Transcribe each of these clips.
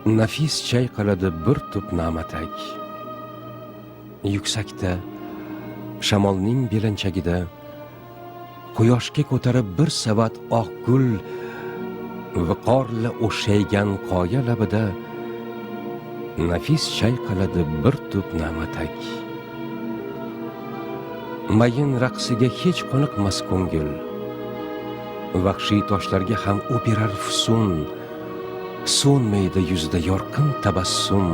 Nafis chayqaladi bir tup na'matak. Yuksakda, shamolning belanchagida, quyoshga ko'tarib bir savat oq gul, viqorla o'xshaygan qoya labida, nafis chayqaladi bir tup na'matak. Mayin raqsiga hech qoniqmas ko'ngil, vahshiy toshlarga ham u berar fusun. So'nmaydi yuzda yorqin tabassum,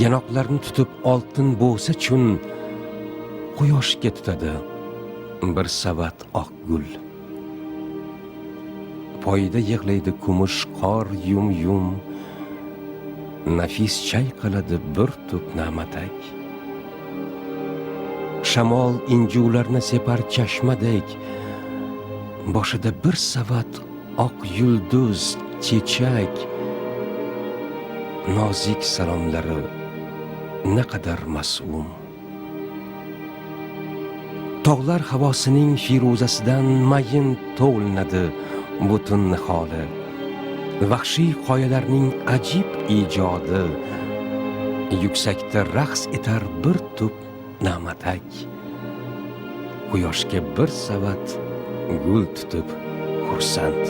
yanoqlarni tutib oltin bo'lsa chun, quyoshga tutadi bir savat oq gul. Poyda yig'laydi kumush qor yum-yum, nafis chayqaladi bir tup na'matak. Shamol injuvlarni separ chashmadek, boshida bir savat oq yulduz chechak. Nozik salomlari naqadar mas'um. Tog'lar havosining firuzasidan mayin to'linadi butun niholi. Vahshiy qoyalarning ajib ijodi, yuksakda raqs etar bir tup na'matak. Quyoshga bir savat gul tutib xursand.